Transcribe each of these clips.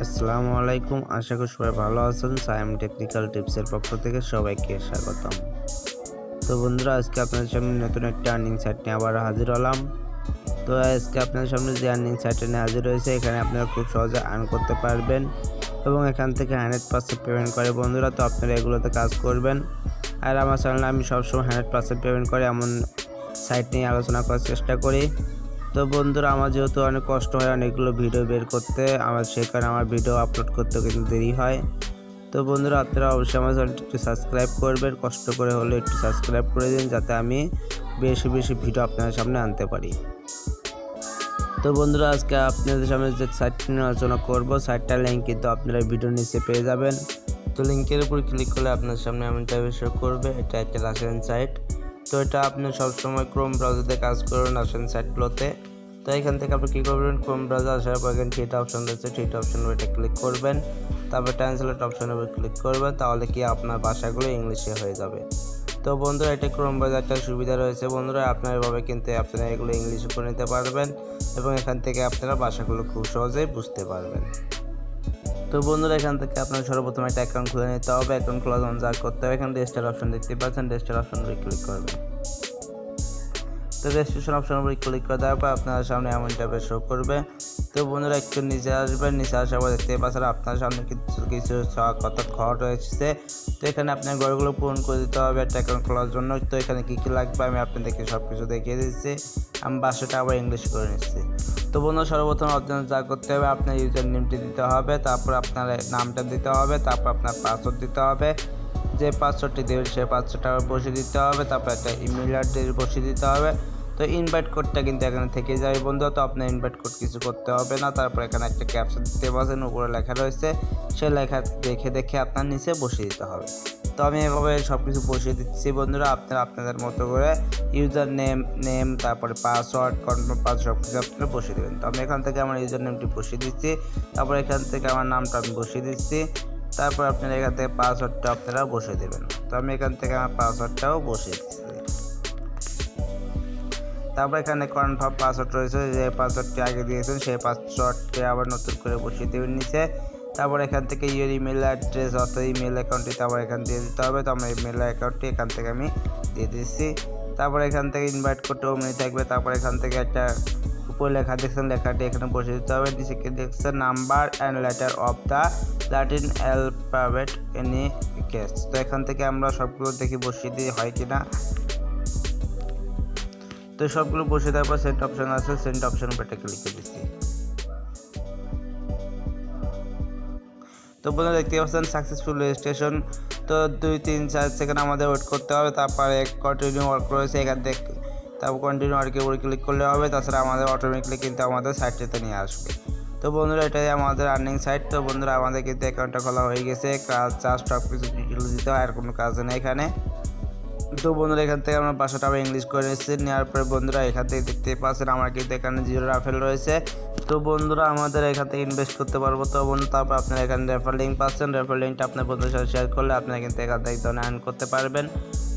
আসসালামু আলাইকুম, আশা করি সবাই ভালো আছেন। সায়েম টেকনিক্যাল টিপসের পক্ষ থেকে সবাইকে স্বাগতম। তো বন্ধুরা, আজকে আপনাদের সামনে নতুন একটা আর্নিং সাইট নিয়ে আবার হাজির হলাম। তো আজকে আপনাদের সামনে যে আর্নিং সাইটটা নিয়ে হাজির হয়েছে, এখানে আপনারা খুব সহজে আর্ন করতে পারবেন এবং এখান থেকে 100% পেমেন্ট করে বন্ধুরা। তো আপনারা এগুলোতে কাজ করবেন। আর আমার চ্যানেলে আমি সবসময় 100% পেমেন্ট করে এমন সাইট নিয়ে আলোচনা করার চেষ্টা করি। তো বন্ধুরা, আমার যেহেতু অনেক কষ্ট হয় অনেকগুলো ভিডিও বের করতে, সেই কারণে আমার ভিডিও আপলোড করতে কিন্তু দেরি হয়। তো বন্ধুরা, আপনারা অবশ্যই আমার চ্যানেলটি একটু সাবস্ক্রাইব করবেন, কষ্ট করে হলে একটু সাবস্ক্রাইব করে দিন, যাতে আমি বেশি বেশি ভিডিও আপনাদের সামনে আনতে পারি। তো বন্ধুরা, আজকে আপনাদের সামনে যে সাইটটি নিয়ে আলোচনা করবো, সাইটটার লিঙ্ক কিন্তু আপনারা ভিডিওর নিচে পেয়ে যাবেন। তো লিঙ্কের উপর ক্লিক করলে আপনার সামনে এমন টাইপের শো করবে। এটা একটা রাশিয়ান সাইট। তো এটা আপনি সবসময় ক্রোম ব্রাউজারে কাজ করবেন রাশিয়ান সাইটগুলোতে। তো এখান থেকে আপনি কী করবেন, ক্রোম ব্রাউজার আসার পর এখানে থ্রিটা অপশন রয়েছে, থ্রিটা অপশনের উপর ক্লিক করবেন। তারপর ট্রান্সলেট অপশনের উপর ক্লিক করবেন, তাহলে কি আপনার ভাষাগুলো ইংলিশে হয়ে যাবে। তো বন্ধুরা, এটা ক্রোম ব্রাউজার একটা সুবিধা রয়েছে বন্ধুরা, আপনার এভাবে কিন্তু আপনারা এগুলো ইংলিশে করে নিতে পারবেন এবং এখান থেকে আপনারা ভাষাগুলো খুব সহজেই বুঝতে পারবেন। তো বন্ধুরা, এখান থেকে আপনার সর্বপ্রথম একটা অ্যাকাউন্ট খুলে নিতে হবে। অ্যাকাউন্ট খোলার জন্য যা করতে হবে, এখানে রেজিস্টার অপশন দেখতে পাচ্ছেন, রেজিস্টার অপশন উপরে ক্লিক করবেন। তো রেজিস্ট্রেশন অপশন উপরে ক্লিক করে দেওয়ার পর আপনার সামনে এমন টাইপের শো করবে। তো বন্ধুরা, একটু নিচে আসবেন, নিচে আসার পর দেখতে পাচ্ছেন আপনার সামনে কিছু কথা ঘর রয়েছে। তো এখানে আপনার ঘরগুলো পূরণ করে দিতে হবে একটা অ্যাকাউন্ট খোলার জন্য। তো এখানে কী কী লাগবে আমি আপনাদেরকে সব কিছু দেখিয়ে দিচ্ছি। আমি ভাষাটা আবার ইংলিশ করে নিচ্ছি। তো বন্ধুরা, সর্বপ্রথম আপনার যা করতে হবে, আপনার ইউজার নেমটি দিতে হবে, তারপর আপনার নামটা দিতে হবে, তারপর আপনার পাসওয়ার্ড দিতে হবে। যে পাসওয়ার্ডটি দেবেন সেই পাসওয়ার্ডটা বসিয়ে দিতে হবে, তারপর একটা ইমেল অ্যাড্রেস বসিয়ে দিতে হবে। তো ইনভাইট কোডটা কিন্তু এখানে থেকে যাবে বন্ধু, তো আপনার ইনভাইট কোড কিছু করতে হবে না। তারপর এখানে একটা ক্যাপশন দিতে পারছেন, উপরে লেখা রয়েছে, সেই লেখা দেখে আপনার নিচে বসিয়ে দিতে হবে। তো আমি এভাবে সব কিছু বসিয়ে দিচ্ছি বন্ধুরা। আপনারা আপনাদের মতো করে ইউজার নেম তারপরে পাসওয়ার্ড, কনফার্ম পাসওয়ার্ড সব কিছু আপনারা বসিয়ে দেবেন। তো আমি এখান থেকে আমার ইউজার নেমটি বসিয়ে দিচ্ছি, তারপর এখান থেকে আমার নামটা আমি বসিয়ে দিচ্ছি, তারপর আপনারা এখান থেকে পাসওয়ার্ডটা আপনারা বসিয়ে দেবেন। তো আমি এখান থেকে আমার পাসওয়ার্ডটাও বসিয়ে দিচ্ছি। তারপর এখানে কনফার্ম পাসওয়ার্ড রয়েছে, যে পাসওয়ার্ডটি আগে দিয়েছেন সেই পাসওয়ার্ডটি আবার নতুন করে বসিয়ে দেবেন নিচে। তারপর এখান থেকে ইউর ইমেল অ্যাড্রেস অর্থাৎ ইমেল অ্যাকাউন্টটি আবার এখান দিয়ে দিতে হবে। তো আমার ইমেল অ্যাকাউন্টটি এখান থেকে আমি দিয়ে দিচ্ছি। তারপর এখান থেকে ইনভাইট করতে অমনি থাকবে। তারপর এখান থেকে একটা উপরে লেখা দেখছেন, লেখাটি এখানে বসিয়ে দিতে হবে। নিচে দেখছেন number and letter of the Latin alphabet any case. তো এখান থেকে আমরা সবগুলো দেখি বসিয়ে দিই হয় কিনা। তো সবগুলো বসিয়ে দেওয়ার পর সেন্ড অপশন আছে, সেন্ড অপশন উপরে ক্লিক করে দিচ্ছি। তো বন্ধুরা, দেখতে পাচ্ছেন সাকসেসফুল রেজিস্ট্রেশন। তো 2-3-4 সেকেন্ড আমাদের ওয়েট করতে হবে। তারপরে কন্টিনিউ ওয়ার্ক রয়েছে, এখান থেকে তারপর কন্টিনিউ ওয়ার্কের উপরে ক্লিক করলে হবে। তাছাড়া আমাদের অটোমেটিকলি কিন্তু আমাদের সাইটটিতে নিয়ে আসবে। তো বন্ধুরা, এটাই আমাদের আর্নিং সাইট। তো বন্ধুরা, আমাদের কিন্তু অ্যাকাউন্টটা খোলা হয়ে গেছে, কাজ চার্জ সব কিছু ডিটেলস দিতে হয়, আর কোনো কাজ নেই এখানে। তো বন্ধুরা, এখান থেকে আমরা ভাষাটা আবার ইংলিশ করে নিচ্ছি। নেওয়ার পরে বন্ধুরা, এখান থেকে দেখতে পাচ্ছেন আমার কিন্তু এখানে 0 রাফেল রয়েছে। তো বন্ধুরা, আমাদের এখান থেকে ইনভেস্ট করতে পারবো। তো বন্ধু, তারপর আপনারা এখানে রেফার লিঙ্ক পাচ্ছেন, রেফার লিঙ্কটা আপনার বন্ধুদের সাথে শেয়ার করলে আপনারা কিন্তু এখান থেকে আর্ন করতে পারবেন।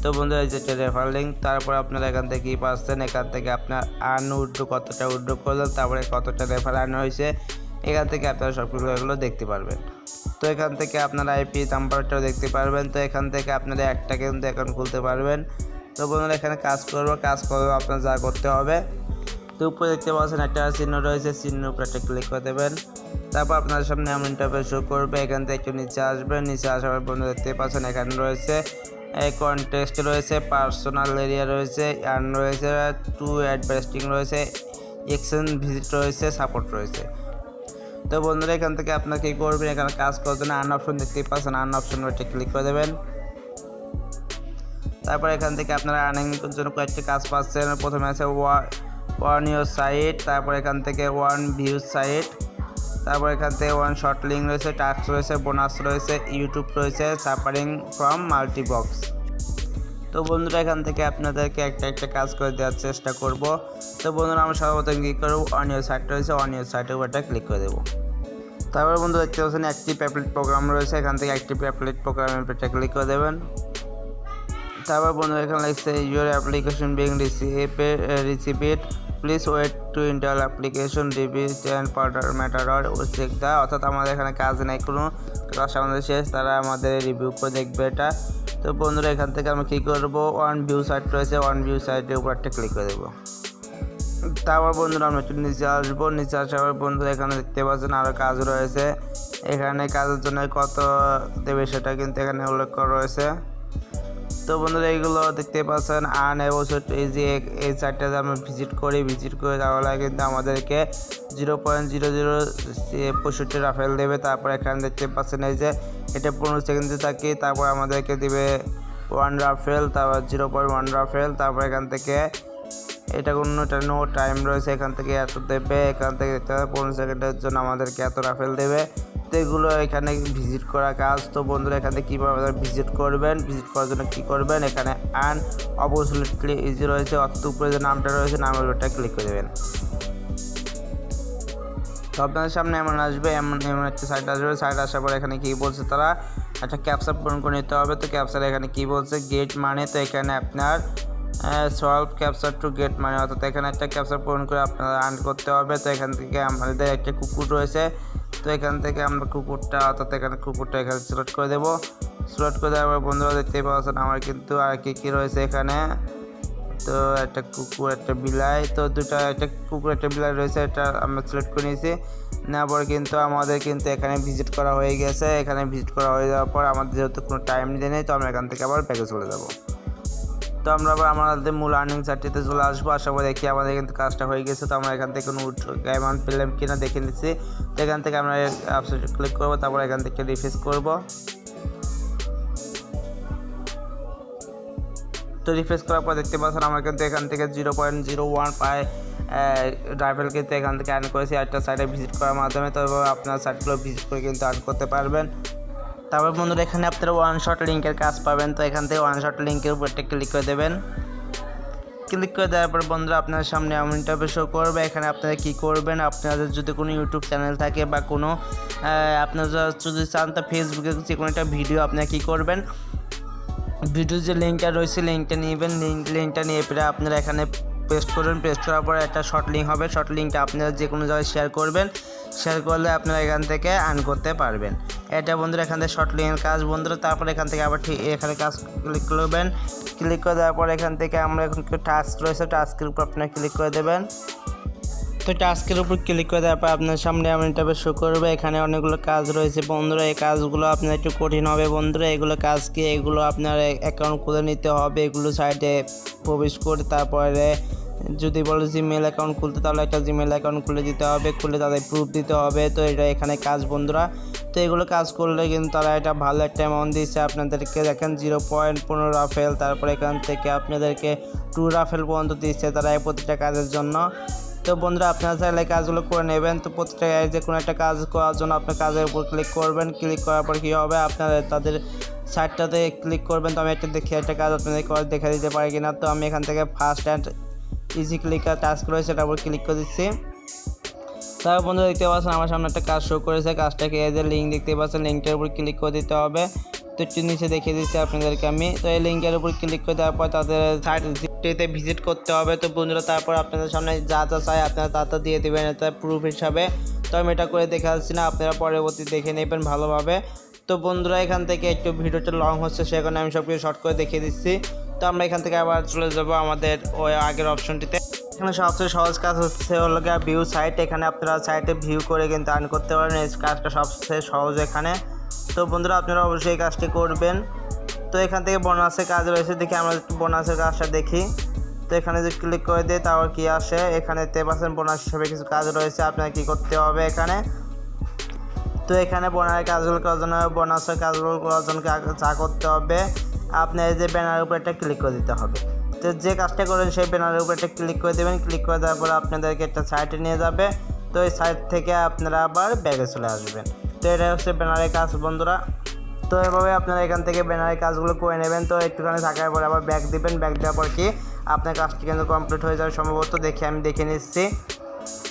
তো বন্ধুরা, এই যে রেফার লিঙ্ক, তারপর আপনারা এখান থেকে কী পাচ্ছেন, এখান থেকে আপনার আর্ন কতটা উইথড্র করলেন, তারপরে কতটা রেফার আর্ন হয়েছে, এখান থেকে আপনারা সবগুলো এগুলো দেখতে পারবেন। তো এখান থেকে আপনারা আইপি নাম্বারটাও দেখতে পারবেন। তো এখান থেকে আপনারা একটা কিন্তু অ্যাকাউন্ট খুলতে পারবেন। তো বন্ধুরা, এখানে কাজ করবো আপনার যা করতে হবে। তো উপরে দেখতে পাচ্ছেন একটা চিহ্ন রয়েছে, চিহ্নের উপরে একটা ক্লিক করে দেবেন। তারপর আপনার সামনে এমন ইন্টারফেস শো করবে। এখান থেকে একটু নিচে আসবেন, নিচে আসার পর বন্ধু দেখতে পাচ্ছেন এখানে রয়েছে কন্টেস্ট রয়েছে, পার্সোনাল এরিয়া রয়েছে, আর্ন রয়েছে, টু অ্যাডভার্টাইজিং রয়েছে, এক্সচেঞ্জ ভিজিট রয়েছে, সাপোর্ট রয়েছে। তো বন্ধুরা, এখান থেকে আপনার কী করবেন, এখানে কাজ করার জন্য আর্ন অপশন দেখতেই পাচ্ছেন, আর্ন অপশন ওইটা ক্লিক করে দেবেন। তারপর এখান থেকে আপনারা আর্নিং জন্য কয়েকটি কাজ পাচ্ছেন। প্রথমে আছে ওয়ান ইউর সাইট, তারপর এখান থেকে ওয়ান ভিউ সাইট, তারপর এখান থেকে ওয়ান শর্ট লিঙ্ক রয়েছে, টাস্ক রয়েছে, বোনাস রয়েছে, ইউটিউব রয়েছে, সাফারিং ফ্রম মাল্টিবক্স। তো বন্ধুরা, এখান থেকে আপনাদেরকে একটা কাজ করে দেওয়ার চেষ্টা করব। তো বন্ধুরা, আমরা সর্বপ্রথম কী করবো, অন ইউর সাইট রয়েছে, অন ইউর সাইটের উপরটা ক্লিক করে দেবো। তারপর বন্ধু দেখতে পাচ্ছেন অ্যাক্টিভ অ্যাপলেট প্রোগ্রাম রয়েছে, এখান থেকে অ্যাক্টিভ অ্যাপলেট প্রোগ্রামের উপরটা ক্লিক করে দেবেন। তারপর বন্ধুরা এখানে লিখছে your application being received, please wait to enter application reviews and পার্টার ম্যাটার চেক দা। অর্থাৎ আমাদের এখানে কাজ নেই, কোনো ক্লাস আমাদের শেষ, তারা আমাদের রিভিউ করে দেখবে এটা। তো বন্ধুরা এখান থেকে আমরা কী করবো, ওয়ান ভিউ সাইট রয়েছে, ওয়ান ভিউ সাইটের উপর একটা ক্লিক করে দেবো। তারপর বন্ধুরা আমরা একটু নিচে আসবো, নিচে আসার বন্ধুরা এখানে দেখতে পাচ্ছেন আরও কাজ রয়েছে। এখানে কাজের জন্য কত দেবে সেটা কিন্তু এখানে উল্লেখ করা রয়েছে। তো বন্ধুরা এইগুলো দেখতে পাচ্ছেন এই যে এই সাইটটাতে আমরা ভিজিট করে তাহলে কিন্তু আমাদেরকে 0.0065 রাফেল দেবে। তারপর এখানে দেখতে পাচ্ছেন এই যে এটা 15 সেকেন্ডে থাকি, তারপর আমাদেরকে দিবে 1 রাফেল, তারপর 0.1 রাফেল। তারপর এখান থেকে এটা নো টাইম রয়েছে, এখান থেকে এত দেবে, এখান থেকে 15 সেকেন্ডের জন্য আমাদেরকে এত রাফেল দেবে। তো এগুলো এখানে ভিজিট করা কাজ। তো বন্ধুরা এখানে কীভাবে ভিজিট করবেন, ভিজিট করার জন্য কী করবেন, এখানে অবসলিউটলি ইজি রয়েছে, অত উপরে যে নামটা রয়েছে নামের উপরটা ক্লিক করে দেবেন। তো আপনাদের সামনে এমন আসবে, এমন একটা সাইট আসবে। সাইট আসার পর এখানে কী বলছে, তারা একটা ক্যাপচার পূরণ করে নিতে হবে। তো ক্যাপচার এখানে কী বলছে, গেট মানে, তো এখানে আপনার সলভ ক্যাপচার টু গেট মানে, অর্থাৎ এখানে একটা ক্যাপচার পূরণ করে আপনারা আর্ন করতে হবে। তো এখান থেকে আমাদের একটা কুকুর রয়েছে, তো এখান থেকে আমরা কুকুরটা এখানে সিলেক্ট করে দেবো। সিলেক্ট করে দেওয়ার পর বন্ধুরা দেখতেই পাচ্ছেন আমার কিন্তু আর কী রয়েছে এখানে। তো একটা কুকুর একটা বিলাই, তো একটা কুকুর একটা বিলাই রয়েছে, এটা আমরা সিলেক্ট করে নিয়েছি। নেওয়ার পর কিন্তু আমাদের কিন্তু এখানে ভিজিট করা হয়ে গেছে। এখানে ভিজিট করা হয়ে যাওয়ার পর আমাদের যেহেতু কোনো টাইম নেই, তো আমরা এখান থেকে আবার ব্যাকে চলে যাব। তো আমরা আবার আমাদের মূল আর্নিং সাইটটিতে চলে আসবো। আসার পর দেখি আমাদের কিন্তু কাজটা হয়ে গেছে। তো আমরা এখান থেকে কোনো অ্যামাউন্ট পেলাম কিনা দেখে নিচ্ছি। তো এখান থেকে আমরা অ্যাপসে ক্লিক করবো, তারপর এখান থেকে রিফ্রেশ করব। তো রিফ্রেশ করার পর দেখতে পাচ্ছেন আমরা কিন্তু এখান থেকে 0.01 পাই রাইফেল কিন্তু এখান থেকে আর্ন করেছি একটা সাইটে ভিজিট করার মাধ্যমে। তো আপনার সাইটগুলো ভিজিট করে কিন্তু আর্ন করতে পারবেন। তারপর বন্ধুরা এখানে আপনারা ওয়ান শট লিঙ্কের কাজ পাবেন। তো এখান থেকে ওয়ান শট লিঙ্কের উপর একটা ক্লিক করে দেবেন। ক্লিক করে দেওয়ার পর বন্ধুরা আপনার সামনে এমন ইন্টারফেস শো করবে। এখানে আপনারা কী করবেন, আপনাদের যদি কোনো ইউটিউব চ্যানেল থাকে বা কোনো আপনারা যদি চান তো ফেসবুকে যে কোনো একটা ভিডিও আপনারা কী করবেন, ভিডিওর যে লিঙ্কটা রয়েছে লিঙ্কটা নিবেন। লিঙ্কটা নিয়ে পরে আপনারা এখানে পেস্ট করবেন। পেস্ট করার পরে একটা শর্ট লিঙ্ক হবে। শর্ট লিঙ্কটা আপনারা যে কোনো জায়গায় শেয়ার করবেন। শেয়ার করলে আপনারা এখান থেকে আর্ন করতে পারবেন। এটা বন্ধুরা এখান থেকে শর্ট লিঙ্কের কাজ বন্ধুরা। তারপর এখান থেকে আবার ঠিক এখানে কাজ ক্লিক করবেন। ক্লিক করে দেওয়ার পর এখান থেকে আমরা এখন টাস্ক রয়েছে, টাস্কের উপর আপনারা ক্লিক করে দেবেন। তো টাস্কের উপর ক্লিক করে দেওয়ার পর আপনার সামনে এমন ইন্টারফেস শো করবে। এখানে অনেকগুলো কাজ রয়েছে বন্ধুরা। এই কাজগুলো আপনার একটু কঠিন হবে বন্ধুরা। এগুলো কাজ কি, এগুলো আপনার অ্যাকাউন্ট খুলে নিতে হবে। এগুলো সাইটে প্রবেশ করে তারপরে যদি বলে জিমেল অ্যাকাউন্ট খুলতে, তাহলে একটা জিমেল অ্যাকাউন্ট খুলে দিতে হবে, খুলে তাদের প্রুফ দিতে হবে। তো এটা এখানে কাজ বন্ধুরা। তো এগুলো কাজ করলে কিন্তু তারা এটা ভালো একটা অ্যামাউন্ট দিচ্ছে আপনাদেরকে। দেখেন 0.15 রাফেল, তারপর এখান থেকে আপনাদেরকে 2 রাফেল পর্যন্ত দিচ্ছে তারা এই প্রতিটা কাজের জন্য। তো বন্ধুরা আপনারা চাইলে কাজগুলো করে নেবেন। তো প্রত্যেকটা যে কোনো একটা কাজ করার জন্য আপনার কাজের উপর ক্লিক করবেন। ক্লিক করার পর কী হবে, আপনারা তাদের সাইটটাতে ক্লিক করবেন। তো আমি একটা কাজ আপনাদের করে দেখে দিতে পারি কিনা। তো আমি এখান থেকে first and easy clicker task রয়েছে সেটার উপর ক্লিক করে দিচ্ছি। তারপর বন্ধুরা দেখতে পাচ্ছেন আমার সামনে একটা কাজ শো করেছে। কাজটাকে এই যে লিঙ্ক দেখতে পাচ্ছেন, লিঙ্কটার উপর ক্লিক করে দিতে হবে। তো একটু নিচে দেখিয়ে দিচ্ছি আপনাদেরকে আমি। তো এই লিঙ্কের উপর ক্লিক করে দেওয়ার পর তাদের সাইটটিতে ভিজিট করতে হবে। তো বন্ধুরা তারপর আপনাদের সামনে যা চাই আপনারা তা দিয়ে দেবেন এটা প্রুফ হিসাবে। তো আমি এটা করে দেখে আসছি না, আপনারা পরবর্তী দেখে নেবেন ভালোভাবে। তো বন্ধুরা এখান থেকে একটু ভিডিওটা লং হচ্ছে, সেখানে আমি সব কিছু শর্ট করে দেখিয়ে দিচ্ছি। তো আমরা এখান থেকে আবার চলে যাব আমাদের ওই আগের অপশনটিতে। এখানে সবচেয়ে সহজ কাজ হচ্ছে হলো ভিউ সাইট। এখানে আপনারা সাইটে ভিউ করে কিন্তু আর্ন করতে পারেন। এই কাজটা সবচেয়ে সহজ এখানে। তো বন্ধুরা আপনারা অবশ্যই এই কাজটি করবেন। তো এখান থেকে বোনাসের কাজ রয়েছে, দেখি আমরা একটু বোনাসের কাজটা দেখি। তো এখানে যদি ক্লিক করে দিই তারপর কী আসে, এখানে 10% বোনাস হিসেবে কিছু কাজ রয়েছে। আপনার কী করতে হবে এখানে, তো এখানে বোনাসের কাজগুলো করার জন্য যা করতে হবে, আপনি এই যে ব্যানারের উপর একটা ক্লিক করে দিতে হবে। তো যে কাজটা করেন সেই ব্যানারের উপর একটা ক্লিক করে দেবেন। ক্লিক করে দেওয়ার পর আপনাদেরকে একটা সাইটে নিয়ে যাবে। তো এই সাইট থেকে আপনারা আবার ব্যাগে চলে আসবেন। তো এটা হচ্ছে ব্যানারের কাজ বন্ধুরা। তো এভাবে আপনারা এখান থেকে ব্যানারের কাজগুলো করে নেবেন। তো একটুখানি থাকার পর আবার ব্যাক দিবেন। ব্যাক দেওয়ার পর কি আপনার কাজটি কিন্তু কমপ্লিট হয়ে যাবে সম্ভবত, আমি দেখে নিচ্ছি।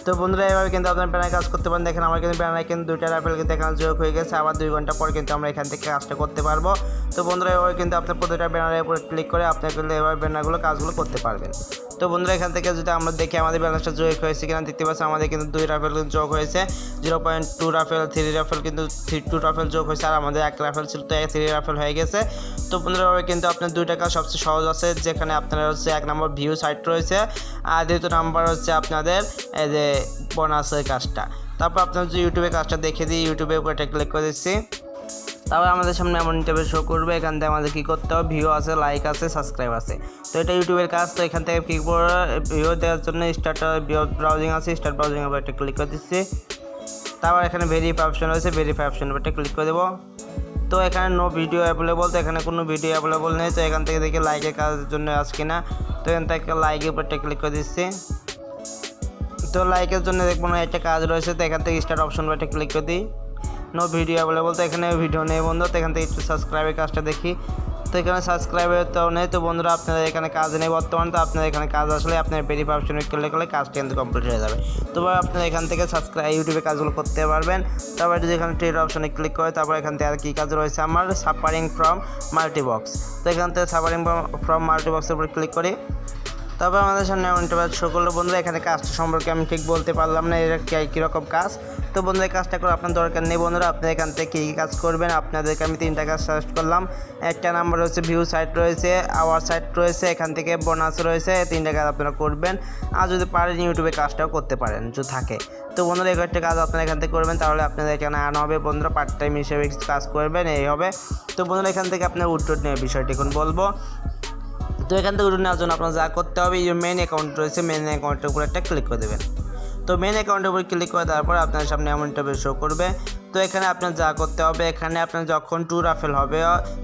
তো বন্ধুরা এভাবে কিন্তু আপনার ব্যানার কাজ করতে পারেন। দেখেন আমার কিন্তু ব্যানারে কিন্তু 2টা রাফেল কিন্তু এখানে যোগ হয়ে গেছে। আবার 2 ঘন্টা পর কিন্তু আমরা এখান থেকে কাজটা করতে পারবো। তো বন্ধুরা এভাবে কিন্তু আপনি প্রতিটা ব্যানারের উপরে ক্লিক করে আপনি কিন্তু এভাবে ব্যানারগুলো কাজগুলো করতে পারবেন। তো বন্ধুরা এখান থেকে যদি আমরা দেখি আমাদের ব্যালেন্সটা যোগ হয়েছে কিনা দেখতে পাচ্ছি আমাদের কিন্তু 2 রাফেল যোগ হয়েছে, 0.2 রাফেল 3 রাফেল কিন্তু 2 রাফেল যোগ হয়েছে, আর আমাদের 1 রাফেল ছিল তো 3 রাফেল হয়ে গেছে। তো বন্ধুরা কিন্তু আপনার 2 টাকা সবচেয়ে সহজ আছে, যেখানে আপনার হচ্ছে 1 নম্বর ভিউ সাইট রয়েছে, আর 2 নাম্বার হচ্ছে আপনাদের এই যে বোনাসের কাজটা। তারপর আপনার যে ইউটিউবে কাজটা দেখে দিই, ইউটিউবের উপরে একটা ক্লিক করে দিচ্ছি। তারপর আমাদের সামনে এমন ইন্টারভিউ শো করবে, এখান থেকে আমাদের কী করতে হবে, ভিউ আছে, লাইক আছে, সাবস্ক্রাইব আছে। তো এটা ইউটিউবের কাজ। তো এখান থেকে কী করে ভিউ দেওয়ার জন্য স্টার্ট ব্রাউজিং আছে, স্টার্ট ব্রাউজিংয়ের উপর একটা ক্লিক করে দিচ্ছি। তারপর এখানে ভেরিফাই অপশন রয়েছে, ভেরিফাই অপশনের উপর একটা ক্লিক করে দেবো। তো এখানে নো ভিডিও অ্যাভেলেবল, তো এখানে কোনো ভিডিও অ্যাভেলেবল নেই। তো এখান থেকে দেখি লাইকের কাজের জন্য আছে কিনা, তো এখান থেকে লাইকের উপর একটা ক্লিক করে দিচ্ছি। তো লাইকের জন্য দেখবো না একটা কাজ রয়েছে, তো এখান থেকে স্টার্ট অপশন উপর একটা ক্লিক করে দিই। নো ভিডিও অ্যাভেলেবল, তো এখানে ভিডিও নেই বন্ধু। তো এখান থেকে একটু সাবস্ক্রাইবের কাজটা দেখি, তো এখানে সাবস্ক্রাইবের তো নেই। তো বন্ধুরা আপনাদের এখানে কাজ নেই বর্তমান, তো আপনার এখানে কাজ আসলে আপনার ভেরিফাই অপশনে ক্লিক করলে কাজটা কিন্তু কমপ্লিট হয়ে যাবে। তো আপনারা এখান থেকে ইউটিউবে কাজগুলো করতে পারবেন। তারপর যদি এখানে ট্রেড অপশনে ক্লিক করে তারপর এখান থেকে আর কী কাজ রয়েছে আমার, সাফারিং ফ্রম মাল্টিবক্স। তো এখান থেকে সাফারিং ফ্রম মাল্টিবক্সের উপর ক্লিক করি। তবে আমাদের সামনে ইন্টারভিউ শো করলো। বন্ধুরা এখানে কাজটা সম্পর্কে আমি ঠিক বলতে পারলাম না এটা কীরকম কাজ। তো বন্ধুরা কাজটা করে আপনার দরকার নেই বন্ধুরা, আপনি এখান থেকে কী কাজ করবেন আপনাদেরকে আমি 3টা কাজ সাজেস্ট করলাম। একটা নাম্বার হচ্ছে ভিউ সাইট রয়েছে, আওয়ার সাইট রয়েছে, এখান থেকে বোনাস রয়েছে, 3টা কাজ আপনারা করবেন। আর যদি পারেন ইউটিউবে কাজটাও করতে পারেন যদি থাকে। তো বন্ধুরা এই একটা কাজ আপনারা এখান থেকে করবেন, তাহলে আপনাদের এখানে আনা হবে বন্ধুরা, পার্ট টাইম হিসেবে কাজ করবেন এই হবে। তো বন্ধুরা এখান থেকে আপনার উত্তর নেওয়ার বিষয়টি এখন বলবো। তো এখান থেকে উঠে নেওয়ার জন্য আপনার যা করতে হবে, এই মেন অ্যাকাউন্ট রয়েছে, মেন অ্যাকাউন্টের উপর একটা ক্লিক করে দেবেন। তো মেন অ্যাকাউন্টের উপর ক্লিক করে দেওয়ার পর আপনার সামনে এমন ইন্টারভিউ শো করবে। তো এখানে আপনার যা করতে হবে, এখানে আপনার যখন 2 রাফেল হবে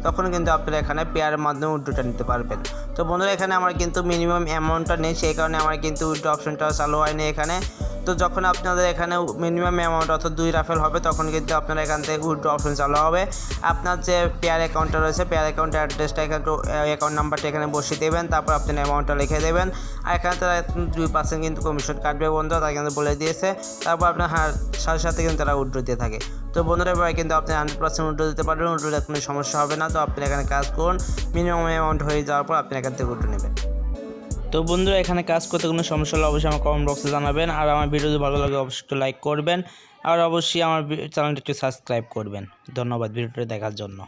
তখন কিন্তু আপনারা এখানে পেয়ারের মাধ্যমে উইথড্রটা নিতে পারবেন। তো বন্ধুরা এখানে আমার কিন্তু মিনিমাম অ্যামাউন্টটা নেই, সেই কারণে আমার কিন্তু উইথড্র অপশনটা চালু হয়নি এখানে। তো যখন আপনাদের এখানে মিনিমাম অ্যামাউন্ট অর্থাৎ 2 রাফেল হবে তখন কিন্তু আপনারা এখান থেকে উইথড্র অপশন চালু হবে। আপনার যে পেয়ার অ্যাকাউন্টটা রয়েছে, পেয়ার অ্যাকাউন্টের অ্যাড্রেসটা এখানে অ্যাকাউন্ট নাম্বারটা এখানে বসিয়ে দেবেন, তারপর আপনি অ্যামাউন্টটা লিখে দেবেন। আর এখানে তারা 2% কিন্তু কমিশন কাটবে বন্ধু, তারা কিন্তু বলে দিয়েছে। তারপর আপনার সাথে সাথে কিন্তু তারা উইথড্র দিয়ে থাকে। তো বন্ধুরা এবার কিন্তু আপনি 100% উইথড্র দিতে পারবেন, উইথড্র দিতে কোনো সমস্যা হবে না। তো আপনি এখানে কাজ করুন, মিনিমাম অ্যামাউন্ট হয়ে যাওয়ার পর আপনি এখান থেকে উইথড্র নেবেন। তো বন্ধুরা এখানে কাজ করতে কোনো সমস্যা হলে অবশ্যই আমার কমেন্ট বক্সে জানাবেন। আর আমার ভিডিও যদি ভালো লাগে অবশ্যই একটু লাইক করবেন, আর অবশ্যই আমার চ্যানেলটি একটু সাবস্ক্রাইব করবেন। ধন্যবাদ ভিডিওটি দেখার জন্য।